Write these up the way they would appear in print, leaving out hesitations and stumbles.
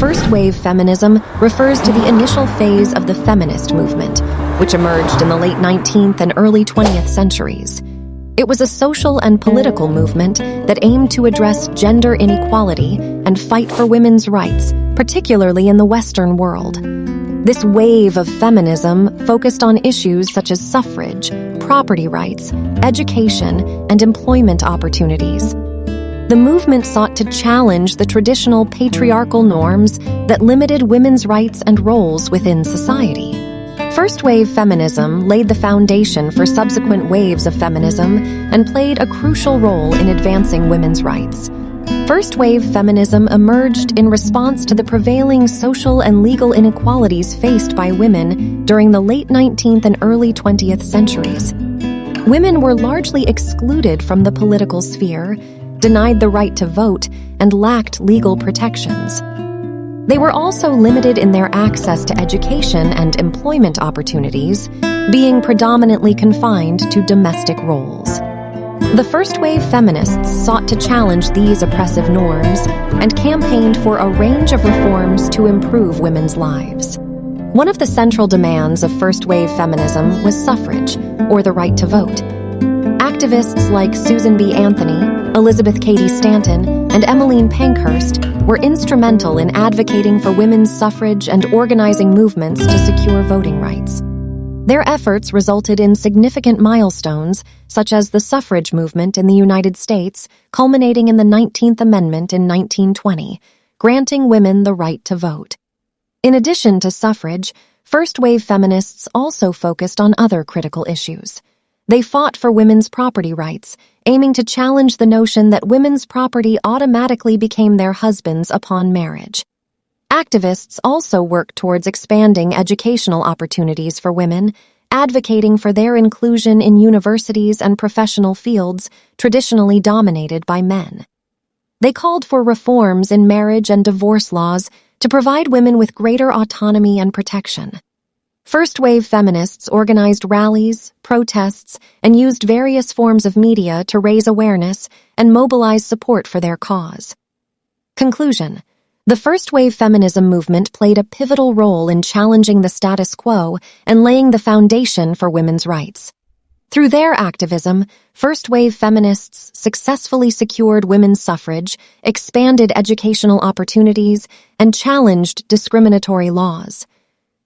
First-wave feminism refers to the initial phase of the feminist movement, which emerged in the late 19th and early 20th centuries. It was a social and political movement that aimed to address gender inequality and fight for women's rights, particularly in the Western world. This wave of feminism focused on issues such as suffrage, property rights, education, and employment opportunities. The movement sought to challenge the traditional patriarchal norms that limited women's rights and roles within society. First-wave feminism laid the foundation for subsequent waves of feminism and played a crucial role in advancing women's rights. First-wave feminism emerged in response to the prevailing social and legal inequalities faced by women during the late 19th and early 20th centuries. Women were largely excluded from the political sphere, denied the right to vote, and lacked legal protections. They were also limited in their access to education and employment opportunities, being predominantly confined to domestic roles. The first-wave feminists sought to challenge these oppressive norms and campaigned for a range of reforms to improve women's lives. One of the central demands of first-wave feminism was suffrage, or the right to vote. Activists like Susan B. Anthony, Elizabeth Cady Stanton, and Emmeline Pankhurst were instrumental in advocating for women's suffrage and organizing movements to secure voting rights. Their efforts resulted in significant milestones, such as the suffrage movement in the United States, culminating in the 19th Amendment in 1920, granting women the right to vote. In addition to suffrage, first-wave feminists also focused on other critical issues. They fought for women's property rights, aiming to challenge the notion that women's property automatically became their husbands upon marriage. Activists also worked towards expanding educational opportunities for women, advocating for their inclusion in universities and professional fields traditionally dominated by men. They called for reforms in marriage and divorce laws to provide women with greater autonomy and protection. First-wave feminists organized rallies, protests, and used various forms of media to raise awareness and mobilize support for their cause. Conclusion: the first-wave feminism movement played a pivotal role in challenging the status quo and laying the foundation for women's rights. Through their activism, first-wave feminists successfully secured women's suffrage, expanded educational opportunities, and challenged discriminatory laws.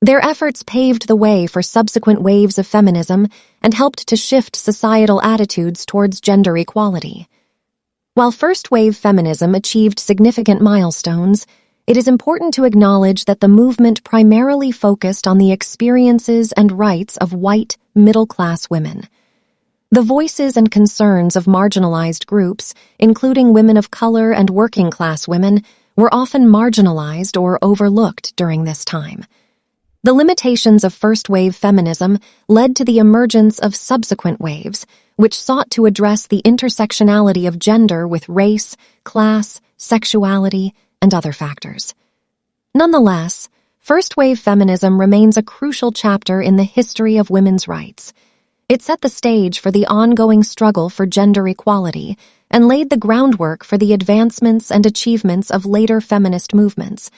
Their efforts paved the way for subsequent waves of feminism and helped to shift societal attitudes towards gender equality. While first-wave feminism achieved significant milestones, it is important to acknowledge that the movement primarily focused on the experiences and rights of white, middle-class women. The voices and concerns of marginalized groups, including women of color and working-class women, were often marginalized or overlooked during this time. The limitations of first-wave feminism led to the emergence of subsequent waves, which sought to address the intersectionality of gender with race, class, sexuality, and other factors. Nonetheless, first-wave feminism remains a crucial chapter in the history of women's rights. It set the stage for the ongoing struggle for gender equality and laid the groundwork for the advancements and achievements of later feminist movements.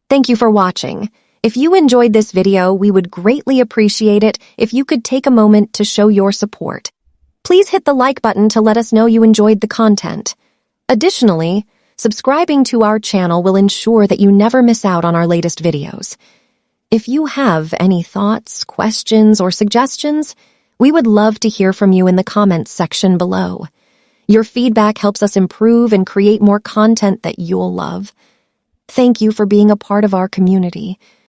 Thank you for watching. If you enjoyed this video, we would greatly appreciate it if you could take a moment to show your support. Please hit the like button to let us know you enjoyed the content. Additionally, subscribing to our channel will ensure that you never miss out on our latest videos. If you have any thoughts, questions, or suggestions, we would love to hear from you in the comments section below. Your feedback helps us improve and create more content that you'll love. Thank you for being a part of our community.